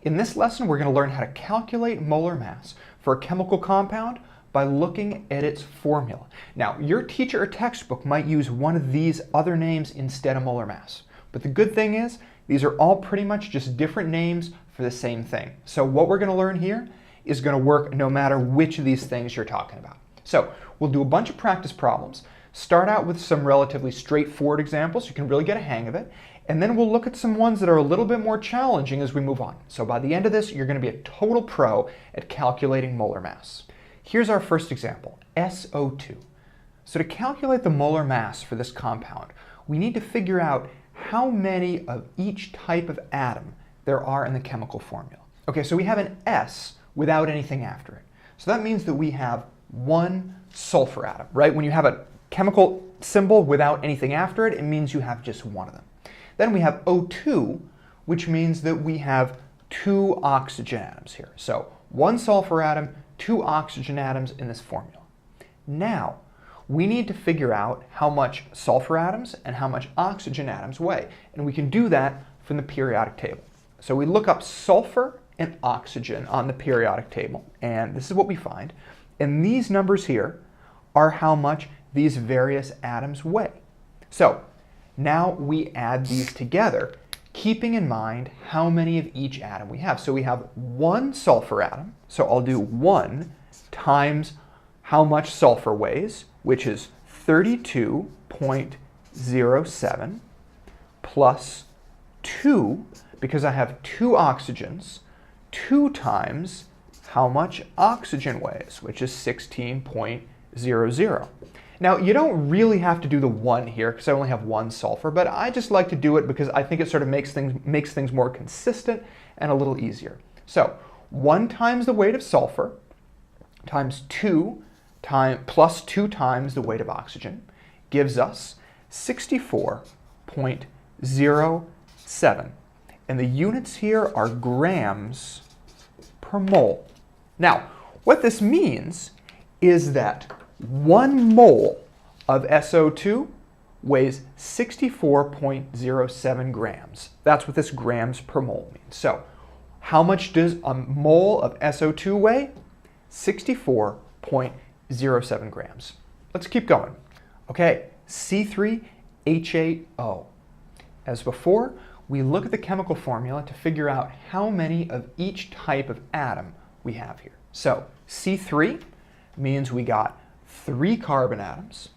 In this lesson, we're going to learn how to calculate molar mass for a chemical compound by looking at its formula. Now, your teacher or textbook might use one of these other names instead of molar mass. But the good thing is, these are all pretty much just different names for the same thing. So what we're going to learn here is going to work no matter which of these things you're talking about. So we'll do a bunch of practice problems, start out with some relatively straightforward examples so you can really get a hang of it, and then we'll look at some ones that are a little bit more challenging as we move on. So by the end of this, you're going to be a total pro at calculating molar mass. Here's our first example, SO2. So to calculate the molar mass for this compound, we need to figure out how many of each type of atom there are in the chemical formula. Okay, so we have an S without anything after it. So that means that we have one sulfur atom, right? When you have a chemical symbol without anything after it, it means you have just one of them. Then we have O2, which means that we have two oxygen atoms here. So one sulfur atom, two oxygen atoms in this formula. Now, we need to figure out how much sulfur atoms and how much oxygen atoms weigh. And we can do that from the periodic table. So we look up sulfur and oxygen on the periodic table, and this is what we find. And these numbers here are how much these various atoms weigh. So now we add these together, keeping in mind how many of each atom we have. So we have one sulfur atom, so I'll do 1 times how much sulfur weighs, which is 32.07, plus 2, because I have two oxygens, 2 times how much oxygen weighs, which is 16.00. Now, you don't really have to do the 1 here because I only have one sulfur, but I just like to do it because I think it sort of makes things more consistent and a little easier. So 1 times the weight of sulfur times 2 plus 2 times the weight of oxygen gives us 64.07. And the units here are grams per mole. Now, what this means is that 1 mole of SO2 weighs 64.07 grams. That's what this grams per mole means. So how much does a mole of SO2 weigh? 64.07 grams. Let's keep going. Okay, C3H8O. As before, we look at the chemical formula to figure out how many of each type of atom we have here. So C3 means we got 3 carbon atoms,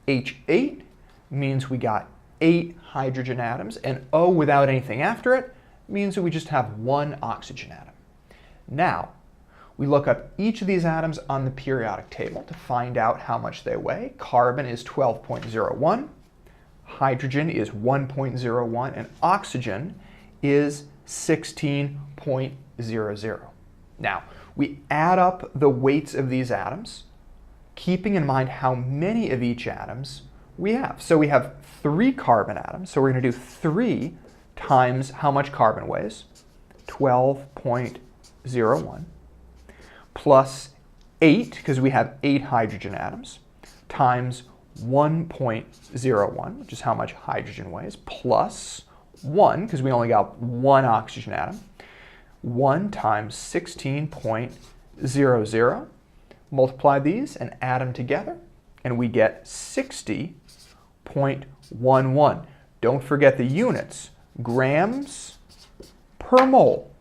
H8 means we got 8 hydrogen atoms, and O without anything after it means that we just have 1 oxygen atom. Now, we look up each of these atoms on the periodic table to find out how much they weigh. Carbon is 12.01, hydrogen is 1.01, and oxygen is 16.00. Now, we add up the weights of these atoms, keeping in mind how many of each atoms we have. So we have 3 carbon atoms, so we're going to do 3 times how much carbon weighs, 12.01, plus 8, because we have 8 hydrogen atoms, times 1.01, which is how much hydrogen weighs, plus 1, because we only got 1 oxygen atom, 1 times 16.00. Multiply these and add them together, and we get 60.11. Don't forget the units, grams per mole.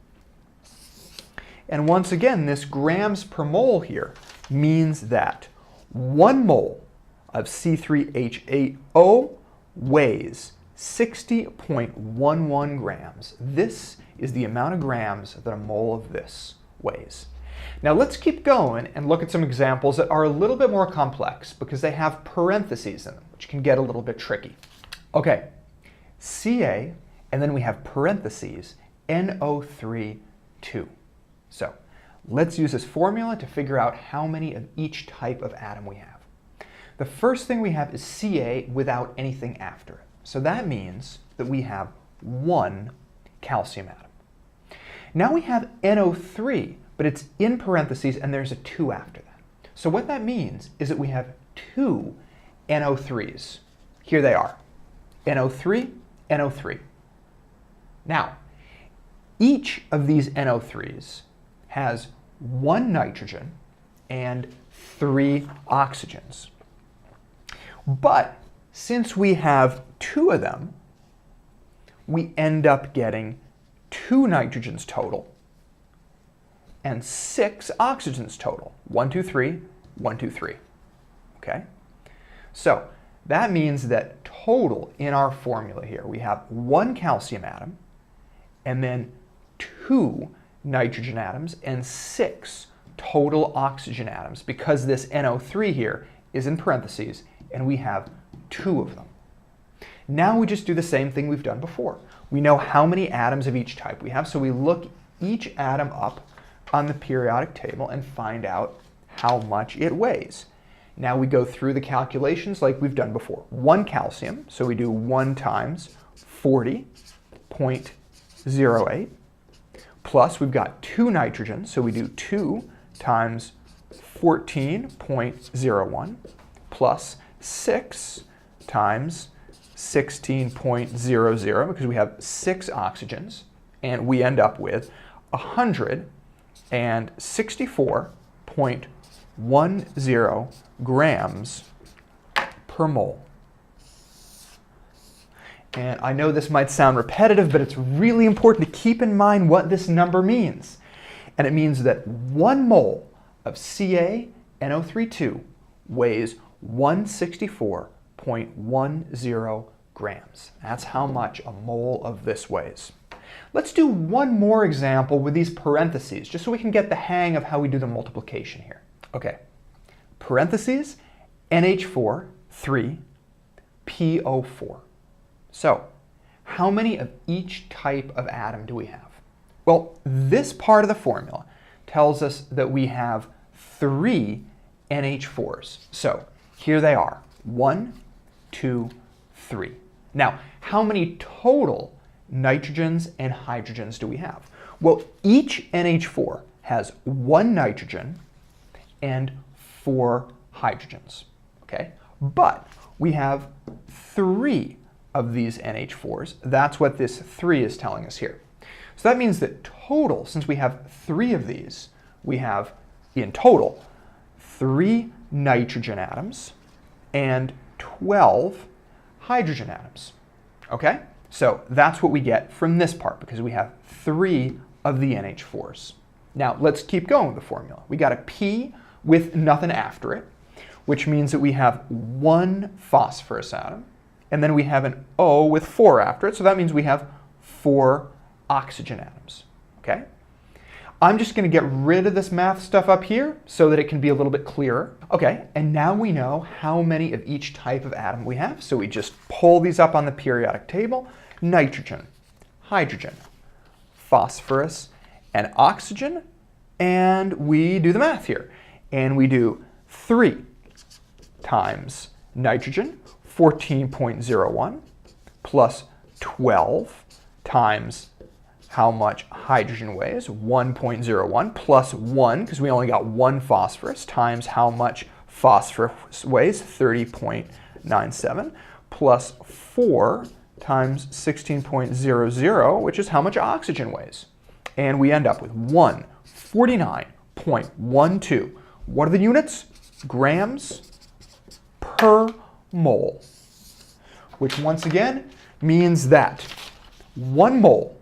And once again, this grams per mole here means that 1 mole of C3H8O weighs 60.11 grams. This is the amount of grams that a mole of this weighs. Now let's keep going and look at some examples that are a little bit more complex because they have parentheses in them, which can get a little bit tricky. Okay, Ca, and then we have parentheses, NO3, 2. So let's use this formula to figure out how many of each type of atom we have. The first thing we have is Ca without anything after it. So that means that we have 1 calcium atom. Now we have NO3, but it's in parentheses and there's a 2 after that. So what that means is that we have 2 NO3s. Here they are, NO3, NO3. Now, Each of these NO3s has 1 nitrogen and 3 oxygens. But since we have 2 of them, we end up getting 2 nitrogens total and 6 oxygens total. 1, 2, 3, 1, 2, 3. Okay? So that means that total in our formula here, we have 1 calcium atom and then 2 nitrogen atoms and 6 total oxygen atoms, because this NO3 here is in parentheses and we have 2 of them. Now we just do the same thing we've done before. We know how many atoms of each type we have, so we look each atom up on the periodic table and find out how much it weighs. Now we go through the calculations like we've done before. 1 calcium, so we do 1 times 40.08, plus we've got 2 nitrogen, so we do 2 times 14.01, plus 6 times 16.00, because we have 6 oxygens, and we end up with 164.10 grams per mole. And I know this might sound repetitive, but it's really important to keep in mind what this number means. And it means that 1 mole of CaNO3 weighs 164.10 grams. That's how much a mole of this weighs. Let's do one more example with these parentheses, just so we can get the hang of how we do the multiplication here. Okay, parentheses, NH4, 3, PO4. So, how many of each type of atom do we have? Well, this part of the formula tells us that we have 3 NH4s. So, here they are, 1, 2, 3. Now, how many total nitrogens and hydrogens do we have? Well, each NH4 has 1 nitrogen and 4 hydrogens, okay? But we have 3 of these NH4s. That's what this 3 is telling us here. So that means that total, since we have 3 of these, we have in total 3 nitrogen atoms and 12 hydrogen atoms, okay? So that's what we get from this part, because we have 3 of the NH4s. Now let's keep going with the formula. We got a P with nothing after it, which means that we have 1 phosphorus atom, and then we have an O with 4 after it, so that means we have 4 oxygen atoms, okay? I'm just going to get rid of this math stuff up here so that it can be a little bit clearer. Okay, and now we know how many of each type of atom we have, so we just pull these up on the periodic table. Nitrogen, hydrogen, phosphorus, and oxygen, and we do the math here. And we do 3 times nitrogen, 14.01, plus 12 times how much hydrogen weighs, 1.01, plus 1, because we only got 1 phosphorus, times how much phosphorus weighs, 30.97, plus 4 times 16.00, which is how much oxygen weighs. And we end up with 149.12. What are the units? Grams per mole, which once again means that 1 mole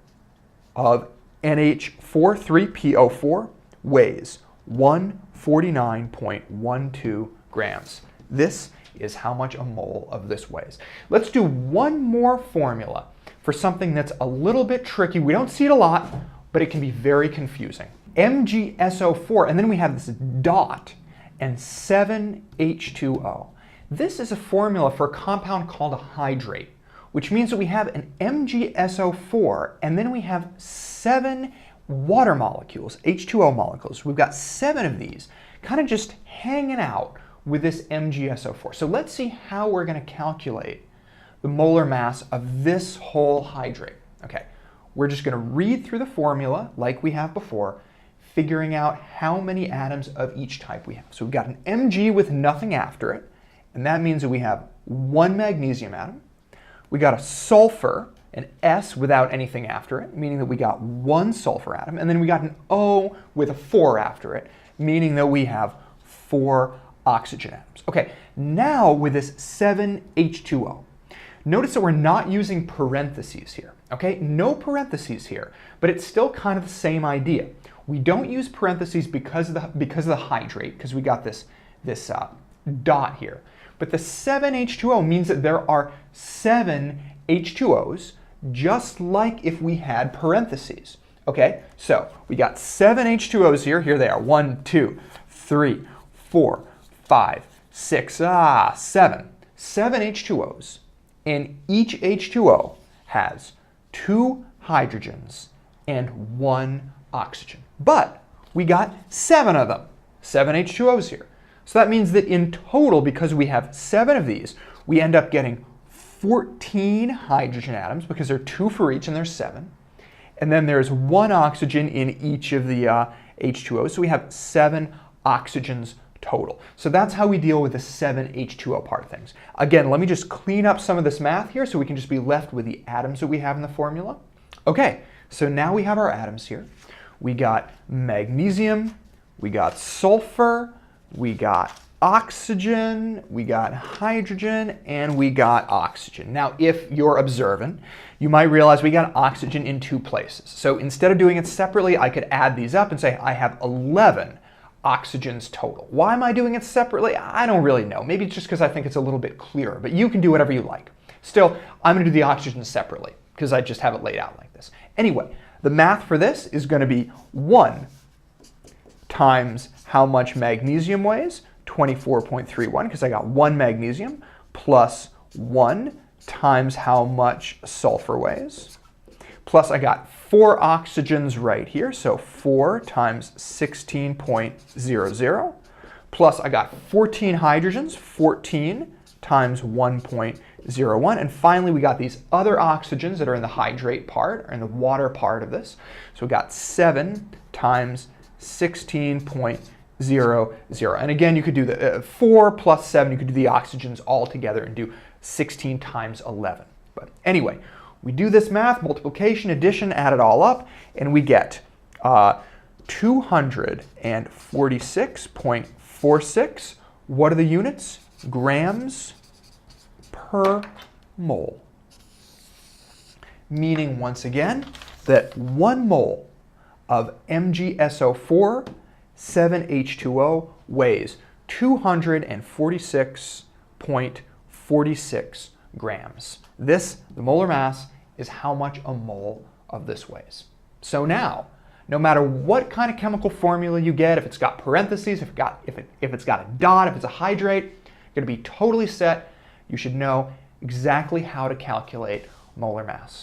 of NH43PO4 weighs 149.12 grams. This is how much a mole of this weighs. Let's do one more formula for something that's a little bit tricky. We don't see it a lot, but it can be very confusing. MgSO4, and then we have this dot and 7H2O. This is a formula for a compound called a hydrate, which means that we have an MgSO4 and then we have 7 water molecules, H2O molecules. We've got 7 of these kind of just hanging out with this MgSO4. So let's see how we're going to calculate the molar mass of this whole hydrate. Okay, we're just going to read through the formula like we have before, figuring out how many atoms of each type we have. So we've got an Mg with nothing after it, and that means that we have 1 magnesium atom. We got a sulfur, an S without anything after it, meaning that we got one sulfur atom, and then we got an O with a 4 after it, meaning that we have 4 oxygen atoms. Okay, now with this 7H2O, notice that we're not using parentheses here, okay? No parentheses here, but it's still kind of the same idea. We don't use parentheses because of the hydrate, because we got this dot here. But the 7H2O means that there are 7 H2Os, just like if we had parentheses. Okay, so we got 7 H2Os here. Here they are. 1, 2, 3, 4, 5, 6, 7. 7 H2Os. And each H2O has 2 hydrogens and 1 oxygen. But we got 7 of them. 7 H2Os here. So that means that in total, because we have 7 of these, we end up getting 14 hydrogen atoms, because there are 2 for each and there's 7. And then there's 1 oxygen in each of the H2Os. So we have 7 oxygens total. So that's how we deal with the 7H2O part of things. Again, let me just clean up some of this math here so we can just be left with the atoms that we have in the formula. Okay, so now we have our atoms here. We got magnesium, we got sulfur, we got oxygen, we got hydrogen, and we got oxygen. Now, if you're observant, you might realize we got oxygen in 2 places. So instead of doing it separately, I could add these up and say I have 11 oxygens total. Why am I doing it separately? I don't really know. Maybe it's just because I think it's a little bit clearer, but you can do whatever you like. Still, I'm going to do the oxygens separately because I just have it laid out like this. Anyway, the math for this is going to be 1 times how much magnesium weighs, 24.31, because I got 1 magnesium, plus 1 times how much sulfur weighs, plus I got 4 oxygens right here, so 4 times 16.00, plus I got 14 hydrogens, 14 times 1.01, and finally we got these other oxygens that are in the hydrate part, or in the water part of this, so we got 7 times 16.00. And again, you could do the 4 plus 7, you could do the oxygens all together and do 16 times 11. But anyway, we do this math, multiplication, addition, add it all up, and we get 246.46. What are the units? Grams per mole. Meaning, once again, that 1 mole of MgSO4 7H2O weighs 246.46 grams. This, the molar mass, is how much a mole of this weighs. So now, no matter what kind of chemical formula you get, if it's got parentheses, if it's got a dot, if it's a hydrate, you're going to be totally set. You should know exactly how to calculate molar mass.